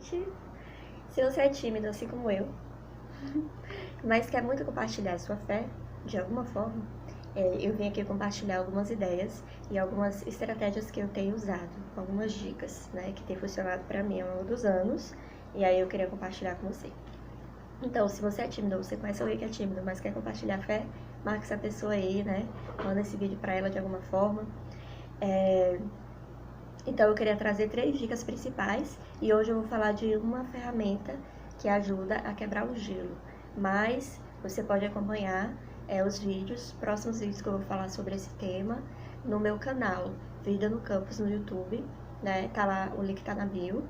gente. Se você é tímido, assim como eu, mas quer muito compartilhar a sua fé, de alguma forma, eu vim aqui compartilhar algumas ideias e algumas estratégias que eu tenho usado, algumas dicas, né, que tem funcionado para mim ao longo dos anos, e aí eu queria compartilhar com você. Então, se você é tímido, ou você conhece alguém que é tímido, mas quer compartilhar a fé, marque essa pessoa aí, né, manda esse vídeo para ela de alguma forma. Então, eu queria trazer 3 dicas principais, e hoje eu vou falar de uma ferramenta que ajuda a quebrar o gelo, mas você pode acompanhar os próximos vídeos que eu vou falar sobre esse tema, no meu canal, Vida no Campus no YouTube, né? Tá lá, o link tá na bio,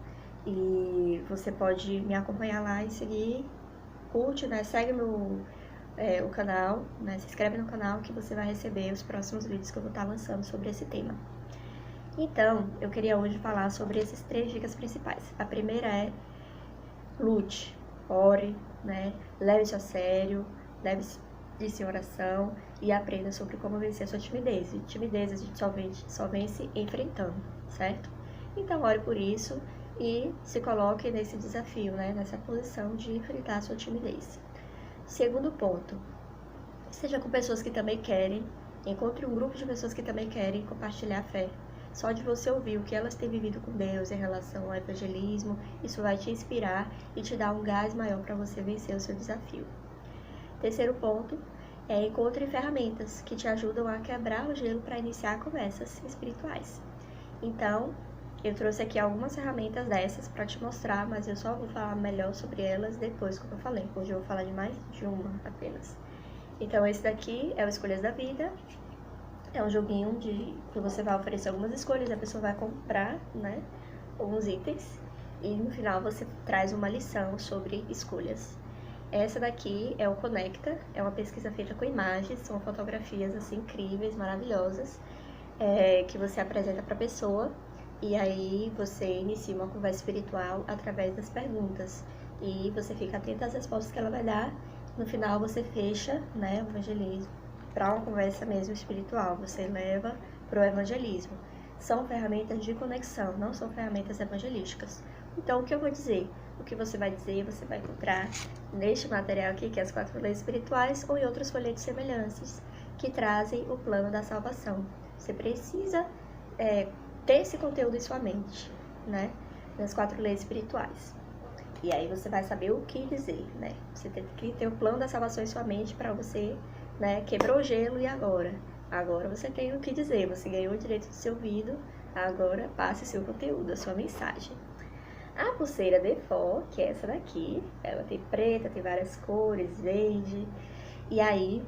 e você pode me acompanhar lá e seguir, curte, né? Segue o canal, né? Se inscreve no canal que você vai receber os próximos vídeos que eu vou estar lançando sobre esse tema. Então, eu queria hoje falar sobre essas 3 dicas principais. A primeira é lute, ore, né? Leve isso a sério, leve isso em oração e aprenda sobre como vencer a sua timidez. E timidez a gente só vence enfrentando, certo? Então, ore por isso e se coloque nesse desafio, né? Nessa posição de enfrentar a sua timidez. Segundo ponto, seja com pessoas que também querem, encontre um grupo de pessoas que também querem compartilhar a fé. Só de você ouvir o que elas têm vivido com Deus em relação ao evangelismo, isso vai te inspirar e te dar um gás maior para você vencer o seu desafio. Terceiro ponto é encontre ferramentas que te ajudam a quebrar o gelo para iniciar conversas espirituais. Então, eu trouxe aqui algumas ferramentas dessas para te mostrar, mas eu só vou falar melhor sobre elas depois, como eu falei. Hoje eu vou falar de mais de uma apenas. Então, esse daqui é o Escolhas da Vida. É um joguinho que você vai oferecer algumas escolhas, a pessoa vai comprar, né, alguns itens, e no final você traz uma lição sobre escolhas. Essa daqui é o Conecta, é uma pesquisa feita com imagens, são fotografias assim incríveis, maravilhosas, que você apresenta para a pessoa, e aí você inicia uma conversa espiritual através das perguntas, e você fica atento às respostas que ela vai dar. No final você fecha, né, o evangelismo para uma conversa mesmo espiritual, você leva para o evangelismo. São ferramentas de conexão, não são ferramentas evangelísticas. Então, o que eu vou dizer? O que você vai dizer, você vai encontrar neste material aqui, que é as 4 leis espirituais, ou em outros folhetos semelhantes, que trazem o plano da salvação. Você precisa ter esse conteúdo em sua mente, né? Nas 4 leis espirituais. E aí você vai saber o que dizer, né? Você tem que ter o plano da salvação em sua mente para você, né? Quebrou o gelo e agora? Agora você tem o que dizer, você ganhou o direito de ser ouvido, agora passe seu conteúdo, a sua mensagem. A pulseira Defó, que é essa daqui, ela tem preta, tem várias cores, verde, e aí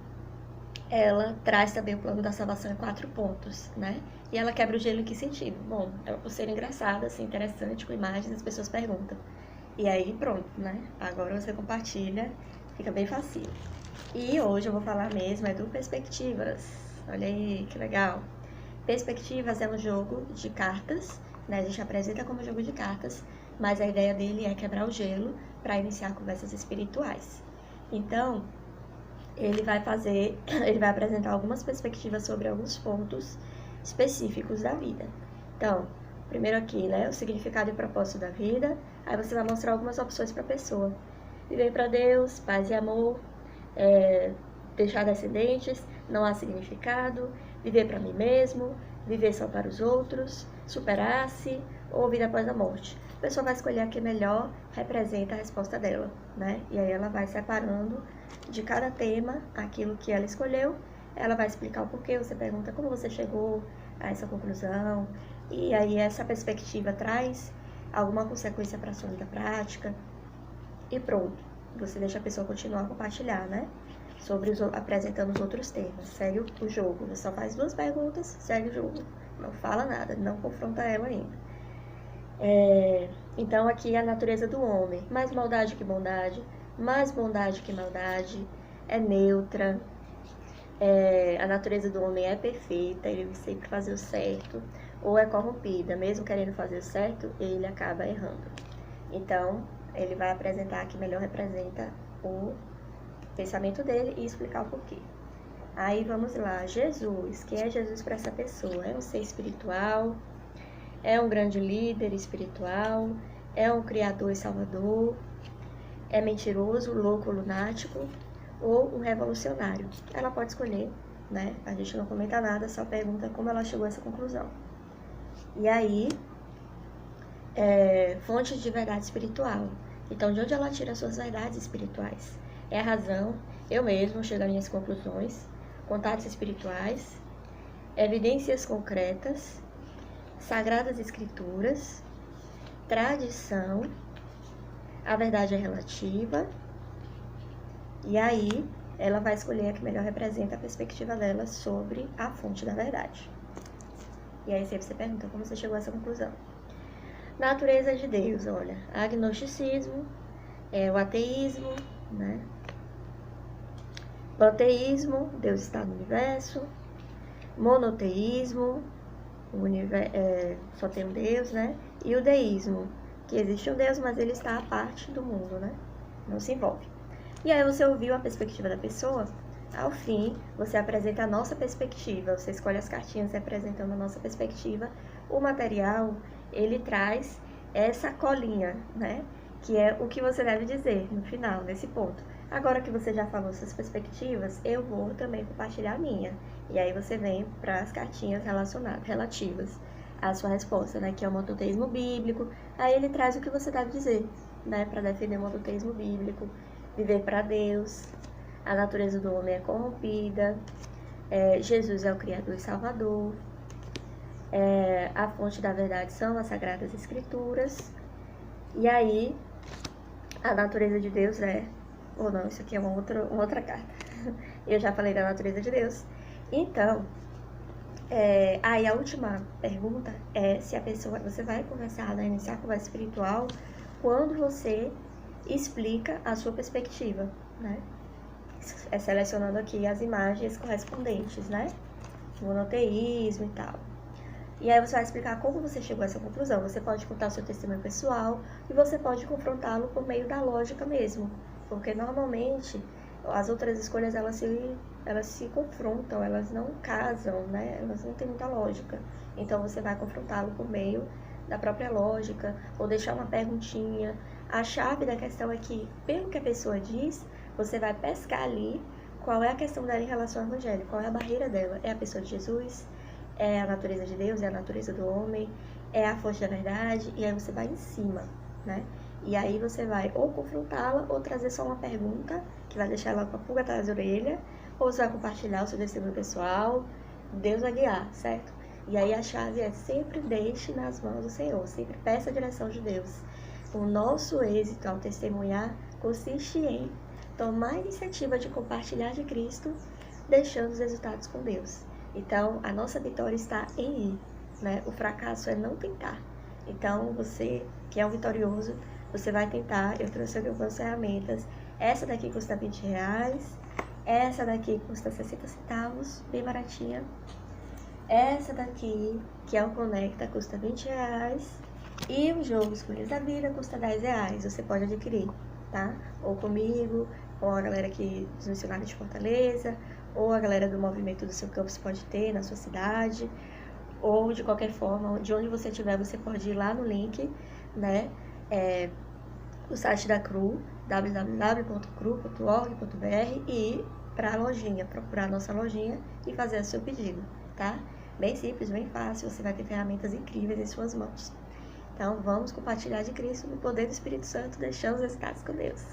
ela traz também o plano da salvação em 4 pontos, né? E ela quebra o gelo em que sentido? Bom, é uma pulseira engraçada, assim, interessante, com imagens, as pessoas perguntam. E aí pronto, né? Agora você compartilha, fica bem fácil. E hoje eu vou falar mesmo do Perspectivas. Olha aí, que legal. Perspectivas é um jogo de cartas, né? A gente apresenta como jogo de cartas, mas a ideia dele é quebrar o gelo para iniciar conversas espirituais. Então, ele vai apresentar algumas perspectivas sobre alguns pontos específicos da vida. Então, primeiro aqui, né, o significado e propósito da vida. Aí você vai mostrar algumas opções para a pessoa. Viver para Deus, paz e amor, deixar descendentes, não há significado, viver para mim mesmo, viver só para os outros, superar-se ou vida após a morte. A pessoa vai escolher a que melhor representa a resposta dela, né? E aí ela vai separando de cada tema aquilo que ela escolheu, ela vai explicar o porquê, você pergunta como você chegou a essa conclusão, e aí essa perspectiva traz alguma consequência para a sua vida prática, e pronto, você deixa a pessoa continuar a compartilhar, né? Apresentando os outros temas. Segue o jogo, você só faz 2 perguntas, segue o jogo. Não fala nada, não confronta ela ainda. Então aqui é a natureza do homem. Mais maldade que bondade, mais bondade que maldade, é neutra. A natureza do homem é perfeita, ele vai sempre fazer o certo, ou é corrompida, mesmo querendo fazer o certo, ele acaba errando. Então, ele vai apresentar que melhor representa o pensamento dele e explicar o porquê. Aí vamos lá, Jesus. Quem é Jesus para essa pessoa? É um ser espiritual, é um grande líder espiritual, É um criador e salvador? É mentiroso, louco, lunático ou um revolucionário? Ela pode escolher, né? A gente não comenta nada, só pergunta como ela chegou a essa conclusão. E aí, fontes de verdade espiritual. Então, de onde ela tira suas verdades espirituais? É a razão, eu mesmo chego às minhas conclusões, contatos espirituais, evidências concretas, sagradas escrituras, tradição, a verdade é relativa, e aí ela vai escolher a que melhor representa a perspectiva dela sobre a fonte da verdade. E aí sempre você pergunta como você chegou a essa conclusão. Natureza de Deus, olha, agnosticismo, o ateísmo, né? Panteísmo, Deus está no universo, monoteísmo, só tem um Deus, né? E o deísmo, que existe um Deus, mas ele está à parte do mundo, né? Não se envolve. E aí você ouviu a perspectiva da pessoa, ao fim, você apresenta a nossa perspectiva, você escolhe as cartinhas representando a nossa perspectiva. O material, ele traz essa colinha, né? Que é o que você deve dizer no final, nesse ponto. Agora que você já falou suas perspectivas, eu vou também compartilhar a minha. E aí você vem para as cartinhas relativas à sua resposta, né? Que é o monoteísmo bíblico. Aí ele traz o que você deve dizer, né? Para defender o monoteísmo bíblico, viver para Deus, a natureza do homem é corrompida, Jesus é o Criador e Salvador, a fonte da verdade são as Sagradas Escrituras, e aí a natureza de Deus ou não, isso aqui é uma outra carta, eu já falei da natureza de Deus. Então, aí a última pergunta é se a pessoa, você vai conversar, né, iniciar a conversa espiritual, quando você explica a sua perspectiva, né? Selecionando aqui as imagens correspondentes, né? Monoteísmo e tal. E aí você vai explicar como você chegou a essa conclusão. Você pode contar o seu testemunho pessoal e você pode confrontá-lo por meio da lógica mesmo. Porque normalmente as outras escolhas elas se confrontam, elas não casam, né? Elas não têm muita lógica. Então você vai confrontá-lo por meio da própria lógica ou deixar uma perguntinha. A chave da questão é que, pelo que a pessoa diz, você vai pescar ali qual é a questão dela em relação ao evangelho, qual é a barreira dela. É a pessoa de Jesus? É a natureza de Deus? É a natureza do homem? É a fonte da verdade? E aí você vai em cima, né? E aí você vai ou confrontá-la ou trazer só uma pergunta, que vai deixar ela com a pulga atrás da orelha, ou você vai compartilhar o seu testemunho pessoal, Deus vai guiar, certo? E aí a chave é sempre deixe nas mãos do Senhor, sempre peça a direção de Deus. O nosso êxito ao testemunhar consiste em tomar a iniciativa de compartilhar de Cristo, deixando os resultados com Deus. Então, a nossa vitória está em ir, né? O fracasso é não tentar. Então, você que é um vitorioso, você vai tentar. Eu trouxe aqui algumas ferramentas. Essa daqui custa R$20. Essa daqui custa 60 centavos, bem baratinha. Essa daqui, que é o Conecta, custa R$20. E o jogo Escolhas da Vida custa R$10. Você pode adquirir, tá? Ou comigo, ou a galera aqui dos missionários de Fortaleza, ou a galera do movimento do seu campus pode ter na sua cidade, ou de qualquer forma, de onde você estiver, você pode ir lá no link, né? O site da CRU, www.cru.org.br, e ir para a lojinha, procurar a nossa lojinha e fazer o seu pedido, tá? Bem simples, bem fácil, você vai ter ferramentas incríveis em suas mãos. Então, vamos compartilhar de Cristo no poder do Espírito Santo, deixando os resultados com Deus.